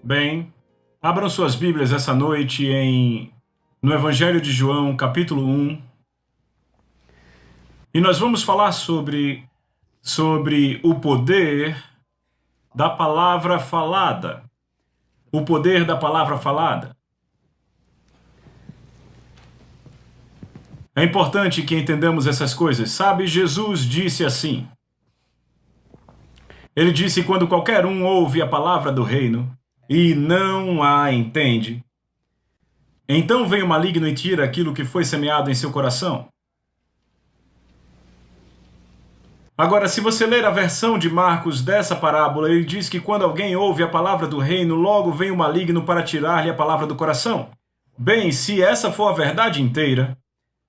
Bem, abram suas Bíblias essa noite no Evangelho de João, capítulo 1. E nós vamos falar sobre o poder da palavra falada. O poder da palavra falada. É importante que entendamos essas coisas. Sabe, Jesus disse assim. Ele disse: quando qualquer um ouve a palavra do reino e não a entende, então vem o maligno e tira aquilo que foi semeado em seu coração. Agora, se você ler a versão de Marcos dessa parábola, ele diz que quando alguém ouve a palavra do reino, logo vem o maligno para tirar-lhe a palavra do coração. Bem, se essa for a verdade inteira,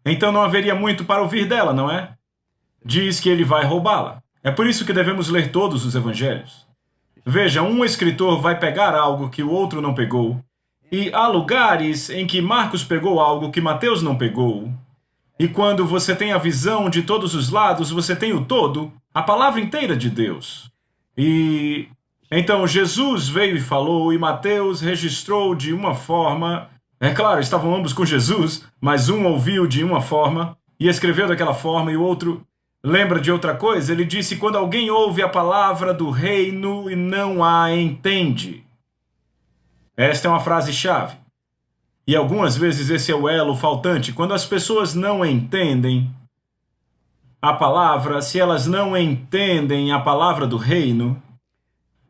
então não haveria muito para ouvir dela, não é? Diz que ele vai roubá-la. É por isso que devemos ler todos os evangelhos. Veja, um escritor vai pegar algo que o outro não pegou, e há lugares em que Marcos pegou algo que Mateus não pegou. E quando você tem a visão de todos os lados, você tem o todo, a palavra inteira de Deus. E então Jesus veio e falou, e Mateus registrou de uma forma. É claro, estavam ambos com Jesus, mas um ouviu de uma forma e escreveu daquela forma, e o outro lembra de outra coisa. Ele disse: quando alguém ouve a palavra do reino e não a entende. Esta é uma frase-chave. E algumas vezes esse é o elo faltante. Quando as pessoas não entendem a palavra, se elas não entendem a palavra do reino,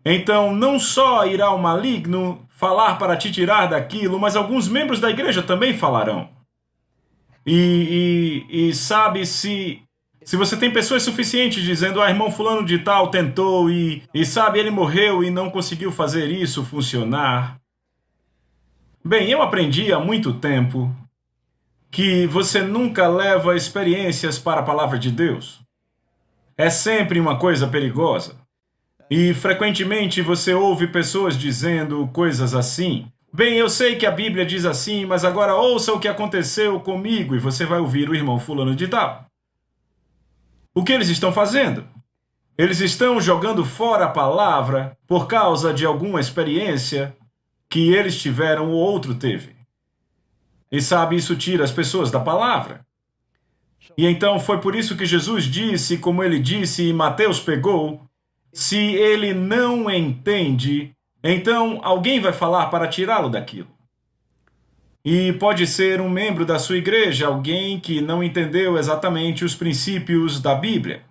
então não só irá o maligno falar para te tirar daquilo, mas alguns membros da igreja também falarão. E sabe, se você tem pessoas suficientes dizendo: irmão fulano de tal tentou e sabe, ele morreu e não conseguiu fazer isso funcionar. Bem, eu aprendi há muito tempo que você nunca leva experiências para a palavra de Deus. É sempre uma coisa perigosa. E frequentemente você ouve pessoas dizendo coisas assim: bem, eu sei que a Bíblia diz assim, mas agora ouça o que aconteceu comigo. E você vai ouvir o irmão fulano de tal. O que eles estão fazendo? Eles estão jogando fora a palavra por causa de alguma experiência que eles tiveram ou outro teve. E sabe, isso tira as pessoas da palavra. E então foi por isso que Jesus disse, como ele disse, e Mateus pegou: se ele não entende, então alguém vai falar para tirá-lo daquilo. E pode ser um membro da sua igreja, alguém que não entendeu exatamente os princípios da Bíblia.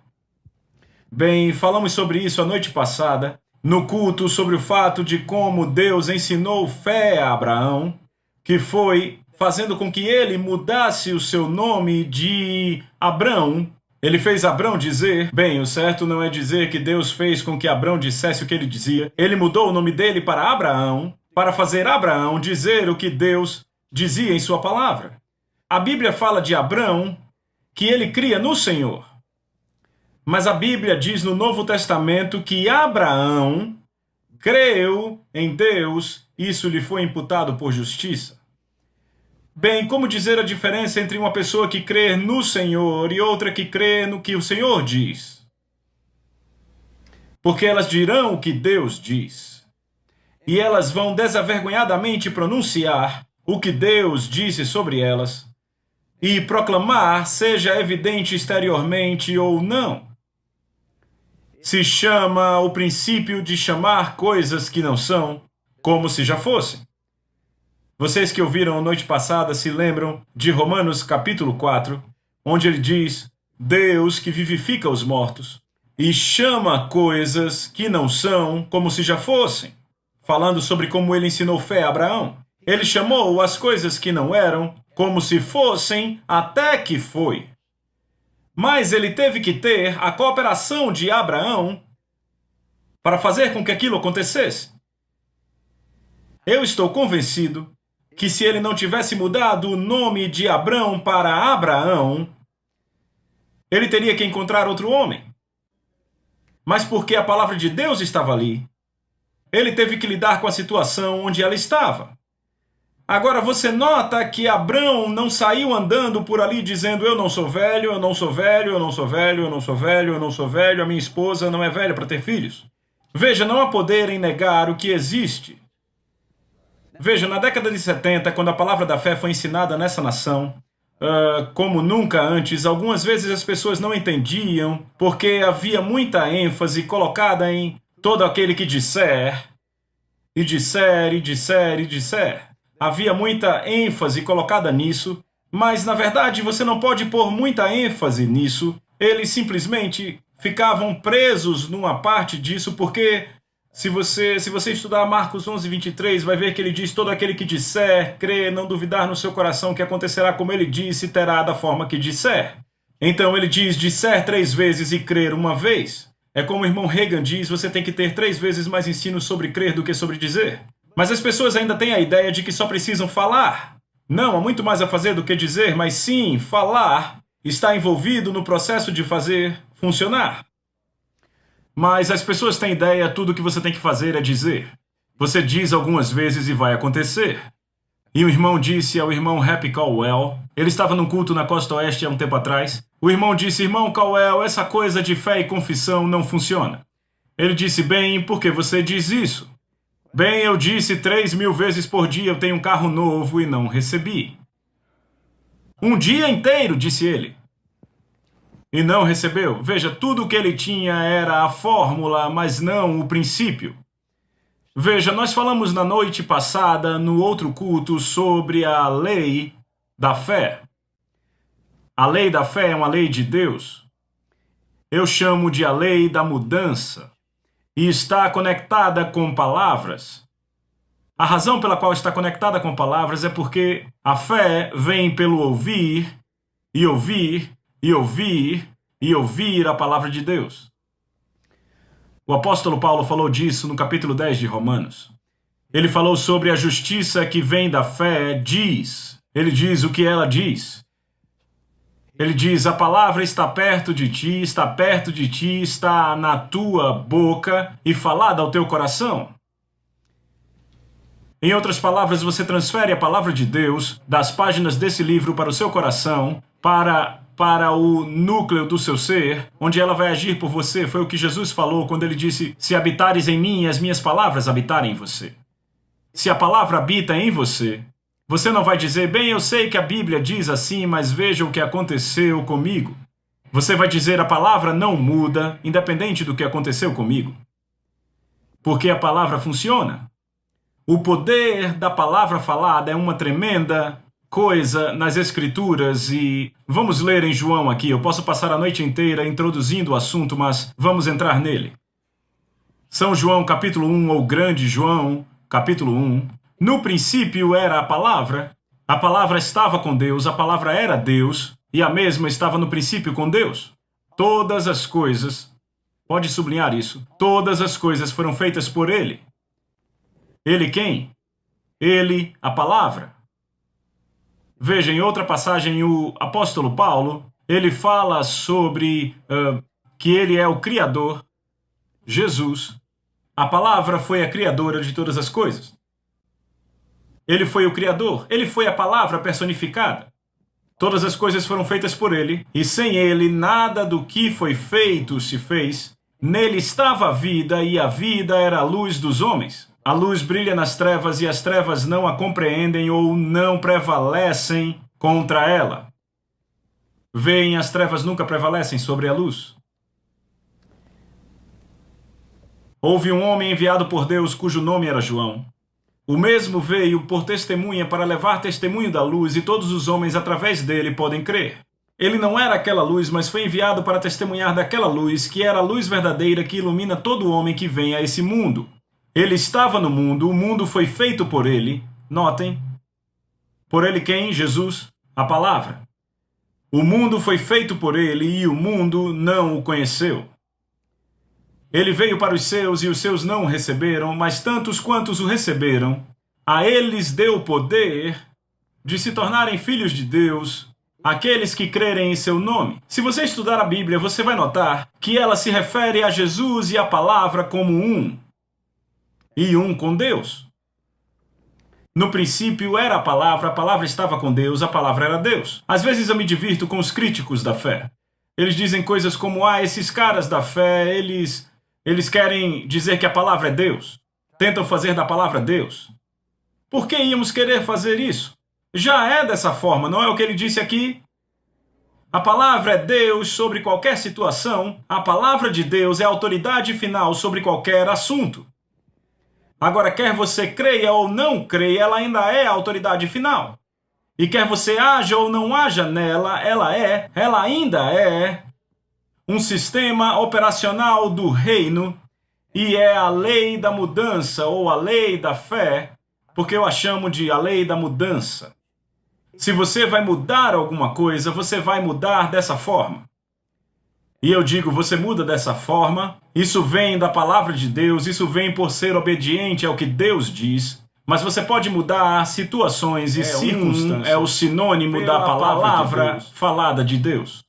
Bem, falamos sobre isso a noite passada, no culto, sobre o fato de como Deus ensinou fé a Abraão, que foi fazendo com que ele mudasse o seu nome de Abrão. Ele fez Abrão dizer, bem, o certo não é dizer que Deus fez com que Abrão dissesse o que ele dizia. Ele mudou o nome dele para Abraão, para fazer Abraão dizer o que Deus dizia em sua palavra. A Bíblia fala de Abrão que ele cria no Senhor. Mas a Bíblia diz no Novo Testamento que Abraão creu em Deus, isso lhe foi imputado por justiça. Bem, como dizer a diferença entre uma pessoa que crê no Senhor e outra que crê no que o Senhor diz? Porque elas dirão o que Deus diz. E elas vão desavergonhadamente pronunciar o que Deus disse sobre elas e proclamar, seja evidente exteriormente ou não. Se chama o princípio de chamar coisas que não são, como se já fossem. Vocês que ouviram a noite passada se lembram de Romanos capítulo 4, onde ele diz: Deus que vivifica os mortos e chama coisas que não são como se já fossem, falando sobre como ele ensinou fé a Abraão. Ele chamou as coisas que não eram como se fossem até que foi. Mas ele teve que ter a cooperação de Abraão para fazer com que aquilo acontecesse. Eu estou convencido que se ele não tivesse mudado o nome de Abrão para Abraão, ele teria que encontrar outro homem. Mas porque a palavra de Deus estava ali, ele teve que lidar com a situação onde ela estava. Agora você nota que Abrão não saiu andando por ali dizendo: eu não sou velho, eu não sou velho, eu não sou velho, eu não sou velho, eu não sou velho, a minha esposa não é velha para ter filhos. Veja, não há poder em negar o que existe. Veja, na década de 70, quando a palavra da fé foi ensinada nessa nação, como nunca antes, algumas vezes as pessoas não entendiam porque havia muita ênfase colocada em todo aquele que disser, e disser, e disser, e disser. Havia muita ênfase colocada nisso, mas na verdade você não pode pôr muita ênfase nisso. Eles simplesmente ficavam presos numa parte disso, porque se você estudar Marcos 11:23, vai ver que ele diz: todo aquele que disser, crer, não duvidar no seu coração que acontecerá como ele disse, terá da forma que disser. Então ele diz: disser 3 vezes e crer uma vez. É como o irmão Reagan diz: você tem que ter 3 vezes mais ensino sobre crer do que sobre dizer. Mas as pessoas ainda têm a ideia de que só precisam falar. Não, há muito mais a fazer do que dizer, mas sim, falar está envolvido no processo de fazer funcionar. Mas as pessoas têm ideia, tudo o que você tem que fazer é dizer. Você diz algumas vezes e vai acontecer. E o irmão disse ao irmão Happy Caldwell, ele estava num culto na Costa Oeste há um tempo atrás, o irmão disse: irmão Caldwell, essa coisa de fé e confissão não funciona. Ele disse: bem, por que você diz isso? Bem, eu disse 3.000 vezes por dia eu tenho um carro novo e não recebi. Um dia inteiro, disse ele. E não recebeu. Veja, tudo o que ele tinha era a fórmula, mas não o princípio. Veja, nós falamos na noite passada, no outro culto, sobre a lei da fé. A lei da fé é uma lei de Deus. Eu chamo de a lei da mudança. E está conectada com palavras. A razão pela qual está conectada com palavras é porque a fé vem pelo ouvir, e ouvir, e ouvir, e ouvir a palavra de Deus. O apóstolo Paulo falou disso no capítulo 10 de Romanos. Ele falou sobre a justiça que vem da fé, diz. Ele diz o que ela diz. Ele diz: a palavra está perto de ti, está na tua boca e falada ao teu coração. Em outras palavras, você transfere a palavra de Deus das páginas desse livro para o seu coração, para o núcleo do seu ser, onde ela vai agir por você. Foi o que Jesus falou quando ele disse: se habitares em mim e as minhas palavras habitarem em você. Se a palavra habita em você, você não vai dizer: bem, eu sei que a Bíblia diz assim, mas veja o que aconteceu comigo. Você vai dizer: a palavra não muda, independente do que aconteceu comigo. Porque a palavra funciona. O poder da palavra falada é uma tremenda coisa nas Escrituras e vamos ler em João aqui. Eu posso passar a noite inteira introduzindo o assunto, mas vamos entrar nele. São João capítulo 1, ou Grande João capítulo 1. No princípio era a palavra estava com Deus, a palavra era Deus, e a mesma estava no princípio com Deus. Todas as coisas, pode sublinhar isso, todas as coisas foram feitas por Ele. Ele quem? Ele, a palavra. Veja, em outra passagem, o apóstolo Paulo, ele fala sobre que ele é o Criador, Jesus. A palavra foi a criadora de todas as coisas. Ele foi o Criador, ele foi a palavra personificada. Todas as coisas foram feitas por ele, e sem ele nada do que foi feito se fez. Nele estava a vida, e a vida era a luz dos homens. A luz brilha nas trevas, e as trevas não a compreendem ou não prevalecem contra ela. Veem, as trevas nunca prevalecem sobre a luz. Houve um homem enviado por Deus cujo nome era João. O mesmo veio por testemunha para levar testemunho da luz, e todos os homens através dele podem crer. Ele não era aquela luz, mas foi enviado para testemunhar daquela luz, que era a luz verdadeira que ilumina todo homem que vem a esse mundo. Ele estava no mundo, o mundo foi feito por ele. Notem. Por ele quem? Jesus, a palavra. O mundo foi feito por ele e o mundo não o conheceu. Ele veio para os seus e os seus não o receberam, mas tantos quantos o receberam, a eles deu o poder de se tornarem filhos de Deus, aqueles que crerem em seu nome. Se você estudar a Bíblia, você vai notar que ela se refere a Jesus e a palavra como um, e um com Deus. No princípio era a palavra estava com Deus, a palavra era Deus. Às vezes eu me divirto com os críticos da fé. Eles dizem coisas como: esses caras da fé, eles querem dizer que a palavra é Deus. Tentam fazer da palavra Deus. Por que íamos querer fazer isso? Já é dessa forma, não é o que ele disse aqui? A palavra é Deus sobre qualquer situação. A palavra de Deus é a autoridade final sobre qualquer assunto. Agora, quer você creia ou não creia, ela ainda é a autoridade final. E quer você haja ou não haja nela, ela ainda é um sistema operacional do reino e é a lei da mudança ou a lei da fé, porque eu a chamo de a lei da mudança. Se você vai mudar alguma coisa, você vai mudar dessa forma. E eu digo, você muda dessa forma, isso vem da palavra de Deus, isso vem por ser obediente ao que Deus diz, mas você pode mudar situações e circunstâncias. É o sinônimo da palavra falada de Deus.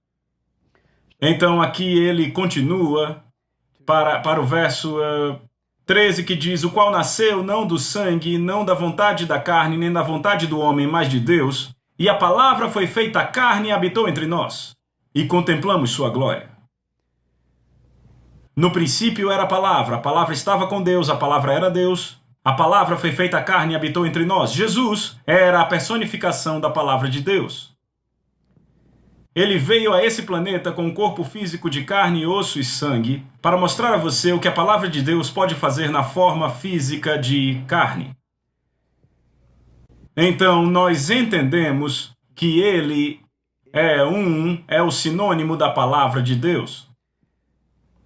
Então aqui ele continua para o verso 13 que diz, o qual nasceu não do sangue, não da vontade da carne, nem da vontade do homem, mas de Deus, e a palavra foi feita carne e habitou entre nós, e contemplamos sua glória. No princípio era a palavra estava com Deus, a palavra era Deus, a palavra foi feita carne e habitou entre nós. Jesus era a personificação da palavra de Deus. Ele veio a esse planeta com um corpo físico de carne, osso e sangue para mostrar a você o que a palavra de Deus pode fazer na forma física de carne. Então, nós entendemos que ele é o sinônimo da palavra de Deus.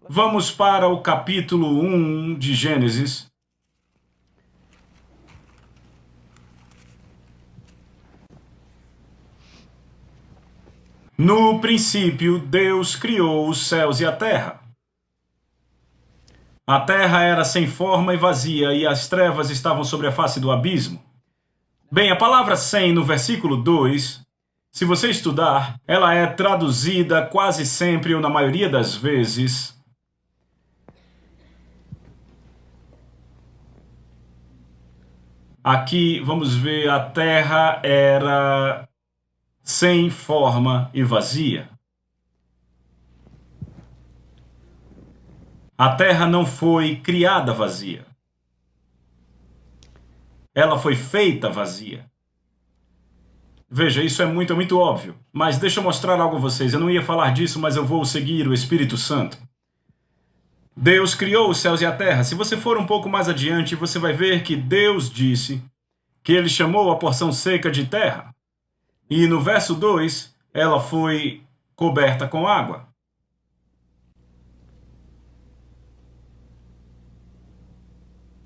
Vamos para o capítulo 1 de Gênesis. No princípio, Deus criou os céus e a terra. A terra era sem forma e vazia, e as trevas estavam sobre a face do abismo. Bem, a palavra sem no versículo 2, se você estudar, ela é traduzida quase sempre, ou na maioria das vezes, aqui, vamos ver, a terra era sem forma e vazia. A terra não foi criada vazia. Ela foi feita vazia. Veja, isso é muito óbvio. Mas deixa eu mostrar algo a vocês. Eu não ia falar disso, mas eu vou seguir o Espírito Santo. Deus criou os céus e a terra. Se você for um pouco mais adiante, você vai ver que Deus disse que ele chamou a porção seca de terra. E no verso 2, ela foi coberta com água.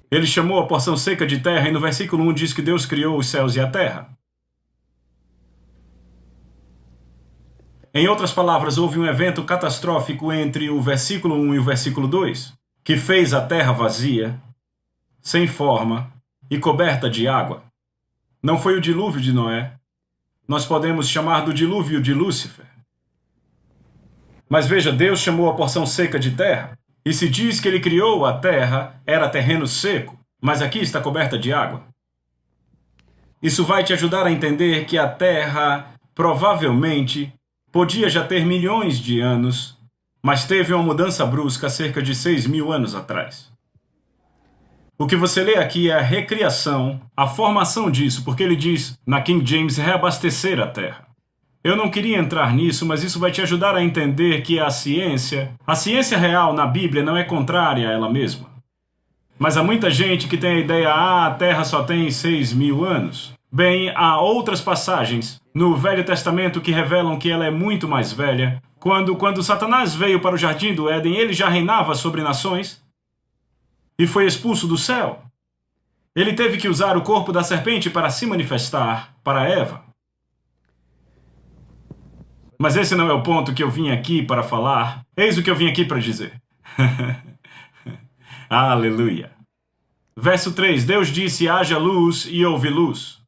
Ele chamou a porção seca de terra e no versículo 1 diz que Deus criou os céus e a terra. Em outras palavras, houve um evento catastrófico entre o versículo 1 e o versículo 2, que fez a terra vazia, sem forma e coberta de água. Não foi o dilúvio de Noé. Nós podemos chamar do dilúvio de Lúcifer. Mas veja, Deus chamou a porção seca de terra. E se diz que ele criou a terra, era terreno seco, mas aqui está coberta de água. Isso vai te ajudar a entender que a terra provavelmente podia já ter milhões de anos, mas teve uma mudança brusca cerca de 6.000 anos atrás. O que você lê aqui é a recriação, a formação disso, porque ele diz, na King James, reabastecer a terra. Eu não queria entrar nisso, mas isso vai te ajudar a entender que a ciência real na Bíblia não é contrária a ela mesma. Mas há muita gente que tem a ideia, a Terra só tem 6.000 anos. Bem, há outras passagens no Velho Testamento que revelam que ela é muito mais velha. Quando Satanás veio para o Jardim do Éden, ele já reinava sobre nações e foi expulso do céu. Ele teve que usar o corpo da serpente para se manifestar para Eva. Mas esse não é o ponto que eu vim aqui para falar. Eis o que eu vim aqui para dizer. Aleluia. Verso 3. Deus disse, haja luz, e houve luz.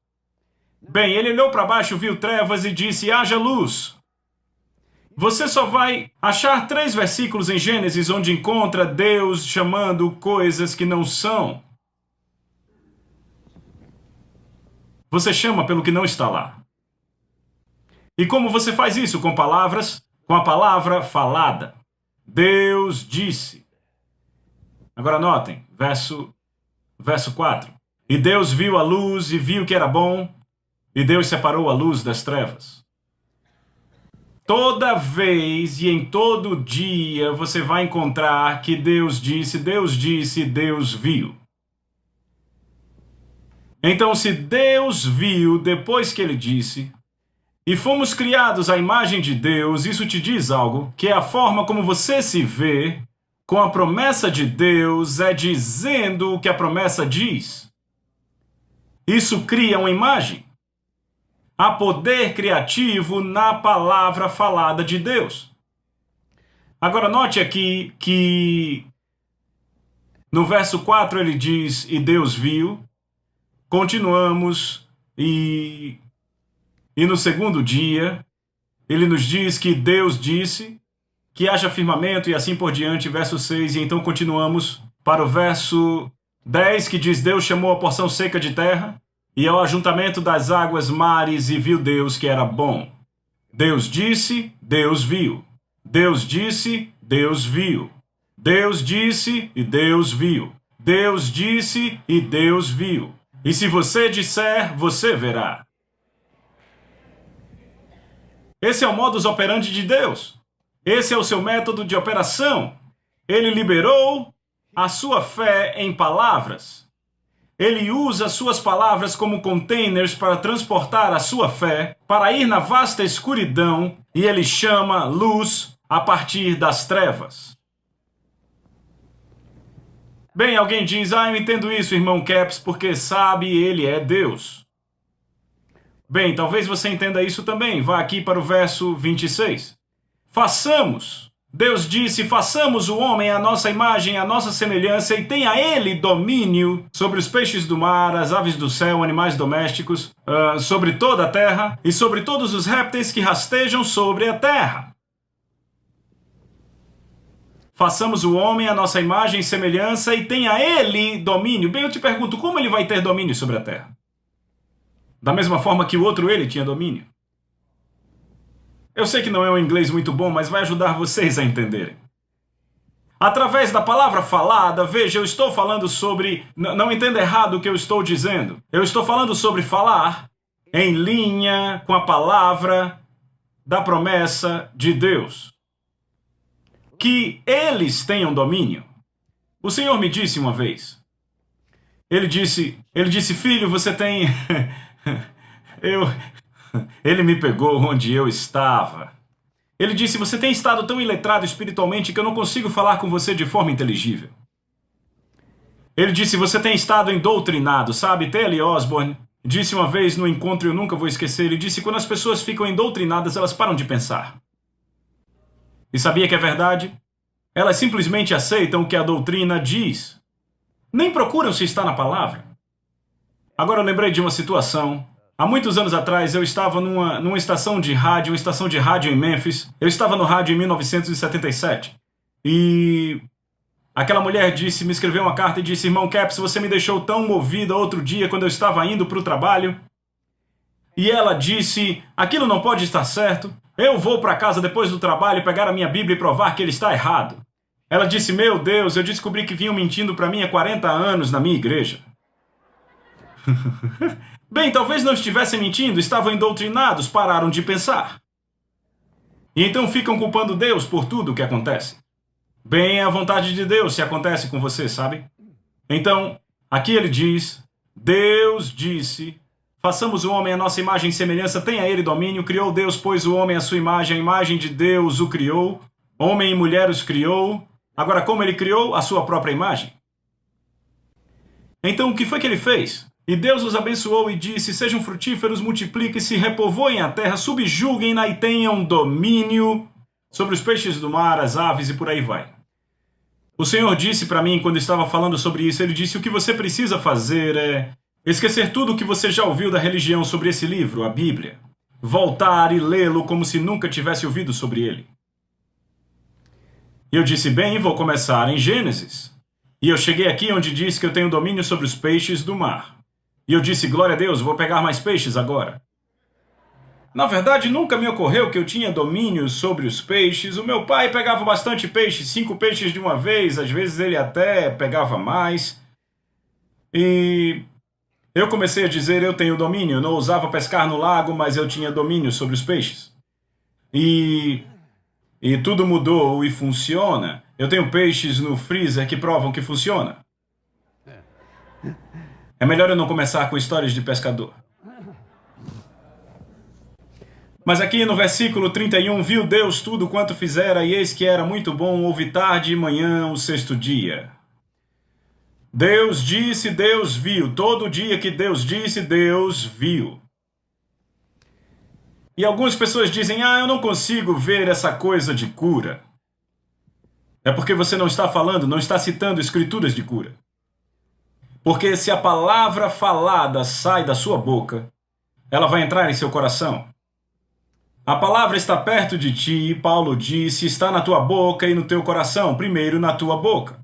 Bem, ele olhou para baixo, viu trevas e disse, haja luz. Você só vai achar 3 versículos em Gênesis onde encontra Deus chamando coisas que não são. Você chama pelo que não está lá. E como você faz isso? Com palavras, com a palavra falada. Deus disse. Agora notem, verso 4. E Deus viu a luz e viu que era bom, e Deus separou a luz das trevas. Toda vez e em todo dia você vai encontrar que Deus disse, Deus viu. Então, se Deus viu depois que ele disse, e fomos criados à imagem de Deus, isso te diz algo, que é a forma como você se vê com a promessa de Deus é dizendo o que a promessa diz. Isso cria uma imagem. Há poder criativo na palavra falada de Deus. Agora note aqui que no verso 4 ele diz, e Deus viu. Continuamos e no segundo dia ele nos diz que Deus disse que haja firmamento e assim por diante, verso 6, e então continuamos para o verso 10 que diz, Deus chamou a porção seca de terra e ao ajuntamento das águas mares e viu Deus que era bom. Deus disse, Deus viu. Deus disse, Deus viu. Deus disse e Deus viu. Deus disse e Deus viu. E se você disser, você verá. Esse é o modus operandi de Deus. Esse é o seu método de operação. Ele liberou a sua fé em palavras. Ele usa suas palavras como containers para transportar a sua fé, para ir na vasta escuridão, e ele chama luz a partir das trevas. Bem, alguém diz, eu entendo isso, irmão Caps, porque sabe, ele é Deus. Bem, talvez você entenda isso também. Vá aqui para o verso 26. Façamos. Deus disse, façamos o homem à nossa imagem, à nossa semelhança, e tenha ele domínio sobre os peixes do mar, as aves do céu, animais domésticos, sobre toda a terra, e sobre todos os répteis que rastejam sobre a terra. Façamos o homem à nossa imagem e semelhança, e tenha ele domínio. Bem, eu te pergunto, como ele vai ter domínio sobre a terra? Da mesma forma que o outro ele tinha domínio. Eu sei que não é um inglês muito bom, mas vai ajudar vocês a entenderem. Através da palavra falada, veja, eu estou falando sobre... Não entenda errado o que eu estou dizendo. Eu estou falando sobre falar em linha com a palavra da promessa de Deus. Que eles tenham domínio. O Senhor me disse uma vez. Ele disse, filho, você tem... Ele me pegou onde eu estava. Ele disse, você tem estado tão iletrado espiritualmente que eu não consigo falar com você de forma inteligível. Ele disse, você tem estado endoutrinado, sabe? T.L. Osborne disse uma vez no encontro, eu nunca vou esquecer, ele disse, quando as pessoas ficam endoutrinadas, elas param de pensar. E sabia que é verdade? Elas simplesmente aceitam o que a doutrina diz. Nem procuram se está na palavra. Agora eu lembrei de uma situação. Há muitos anos atrás, eu estava numa estação de rádio, em Memphis. Eu estava no rádio em 1977. E aquela mulher me escreveu uma carta e disse, irmão Caps, você me deixou tão movida outro dia quando eu estava indo para o trabalho. E ela disse, aquilo não pode estar certo. Eu vou para casa depois do trabalho pegar a minha Bíblia e provar que ele está errado. Ela disse, meu Deus, eu descobri que vinham mentindo para mim há 40 anos na minha igreja. Bem, talvez não estivessem mentindo, estavam endoutrinados, pararam de pensar. E então ficam culpando Deus por tudo o que acontece. Bem, é a vontade de Deus se acontece com você, sabe? Então, aqui ele diz, Deus disse, façamos o homem à nossa imagem e semelhança, tenha ele domínio, criou Deus, pois o homem à sua imagem, a imagem de Deus o criou, homem e mulher os criou. Agora, como ele criou? A sua própria imagem. Então, o que foi que ele fez? E Deus os abençoou e disse, sejam frutíferos, multipliquem-se, repovoem a terra, subjuguem-na e tenham domínio sobre os peixes do mar, as aves e por aí vai. O Senhor disse para mim, quando estava falando sobre isso, ele disse, o que você precisa fazer é esquecer tudo o que você já ouviu da religião sobre esse livro, a Bíblia. Voltar e lê-lo como se nunca tivesse ouvido sobre ele. E eu disse, bem, vou começar em Gênesis. E eu cheguei aqui onde diz que eu tenho domínio sobre os peixes do mar. E eu disse, glória a Deus, vou pegar mais peixes agora. Na verdade, nunca me ocorreu que eu tinha domínio sobre os peixes. O meu pai pegava bastante peixe, 5 peixes de uma vez, às vezes ele até pegava mais. E Eu comecei a dizer: eu tenho domínio. Eu não ousava pescar no lago, mas eu tinha domínio sobre os peixes. E tudo mudou e funciona. Eu tenho peixes no freezer que provam que funciona. É melhor eu não começar com histórias de pescador. Mas aqui no versículo 31, viu Deus tudo quanto fizera, e eis que era muito bom. Houve tarde e manhã o sexto dia. Deus disse, Deus viu. Todo dia que Deus disse, Deus viu. E algumas pessoas dizem: eu não consigo ver essa coisa de cura. É porque você não está falando, não está citando escrituras de cura. Porque se a palavra falada sai da sua boca, ela vai entrar em seu coração. A palavra está perto de ti, Paulo disse, está na tua boca e no teu coração. Primeiro na tua boca.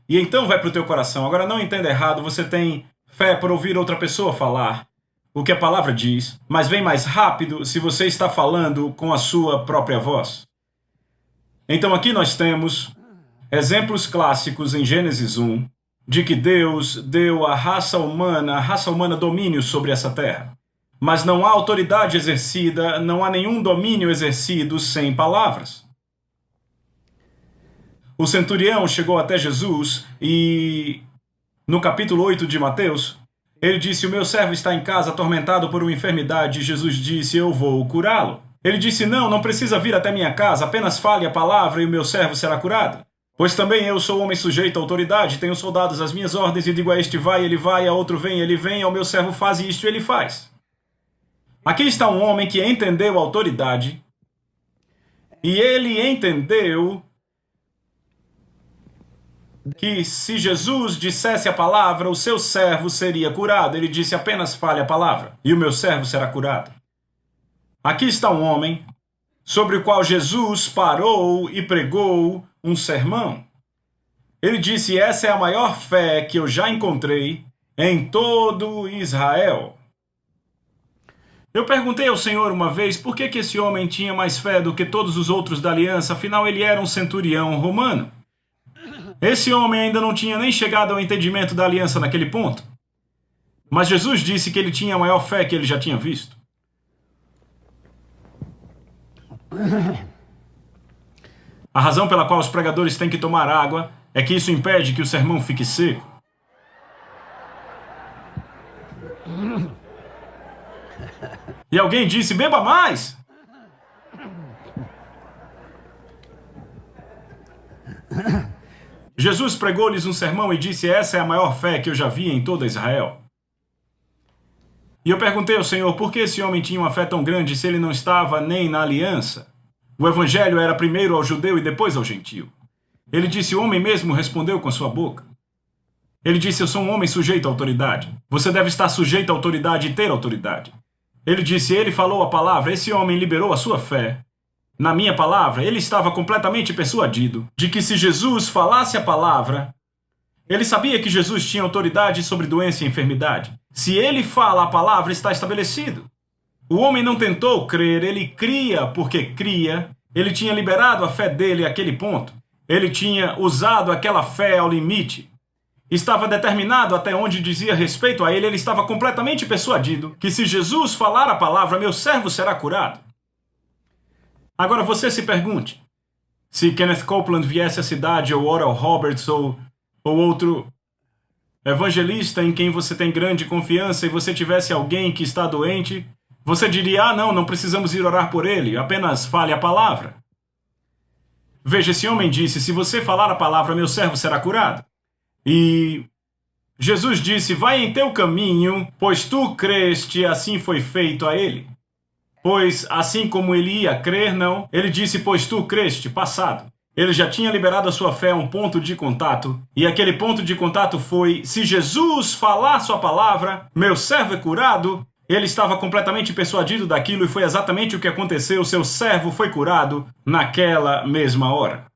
E então vai para o teu coração. Agora não entenda errado, você tem fé por ouvir outra pessoa falar o que a palavra diz, mas vem mais rápido se você está falando com a sua própria voz. Então aqui nós temos exemplos clássicos em Gênesis 1, de que Deus deu à raça humana domínio sobre essa terra. Mas não há autoridade exercida, não há nenhum domínio exercido sem palavras. O centurião chegou até Jesus e, no capítulo 8 de Mateus, ele disse: o meu servo está em casa atormentado por uma enfermidade. Jesus disse: eu vou curá-lo. Ele disse: não precisa vir até minha casa, apenas fale a palavra e o meu servo será curado. Pois também eu sou homem sujeito à autoridade, tenho soldados às minhas ordens e digo a este vai, ele vai, a outro vem, ele vem, ao meu servo faz isto, ele faz. Aqui está um homem que entendeu a autoridade e ele entendeu que se Jesus dissesse a palavra, o seu servo seria curado. Ele disse: apenas fale a palavra e o meu servo será curado. Aqui está um homem sobre o qual Jesus parou e pregou um sermão. Ele disse: essa é a maior fé que eu já encontrei em todo Israel. Eu perguntei ao Senhor uma vez por que esse homem tinha mais fé do que todos os outros da aliança, afinal ele era um centurião romano. Esse homem ainda não tinha nem chegado ao entendimento da aliança naquele ponto. Mas Jesus disse que ele tinha a maior fé que ele já tinha visto. A razão pela qual os pregadores têm que tomar água é que isso impede que o sermão fique seco. E alguém disse: beba mais! Jesus pregou-lhes um sermão e disse: essa é a maior fé que eu já vi em toda Israel. E eu perguntei ao Senhor por que esse homem tinha uma fé tão grande se ele não estava nem na aliança. O evangelho era primeiro ao judeu e depois ao gentio. Ele disse: o homem mesmo respondeu com a sua boca. Ele disse: eu sou um homem sujeito à autoridade. Você deve estar sujeito à autoridade e ter autoridade. Ele disse: ele falou a palavra, esse homem liberou a sua fé. Na minha palavra, ele estava completamente persuadido de que se Jesus falasse a palavra, ele sabia que Jesus tinha autoridade sobre doença e enfermidade. Se ele fala a palavra, está estabelecido. O homem não tentou crer, ele cria porque cria. Ele tinha liberado a fé dele àquele ponto. Ele tinha usado aquela fé ao limite. Estava determinado até onde dizia respeito a ele. Ele estava completamente persuadido que se Jesus falar a palavra, meu servo será curado. Agora você se pergunte, se Kenneth Copeland viesse à cidade, ou Oral Roberts, ou outro evangelista em quem você tem grande confiança, e você tivesse alguém que está doente, você diria: não precisamos ir orar por ele, apenas fale a palavra. Veja, esse homem disse: se você falar a palavra, meu servo será curado. E Jesus disse: vai em teu caminho, pois tu creste, assim foi feito a ele. Pois, assim como ele ia crer, não. Ele disse: pois tu creste, passado. Ele já tinha liberado a sua fé a um ponto de contato. E aquele ponto de contato foi: se Jesus falar sua palavra, meu servo é curado. Ele estava completamente persuadido daquilo e foi exatamente o que aconteceu. Seu servo foi curado naquela mesma hora.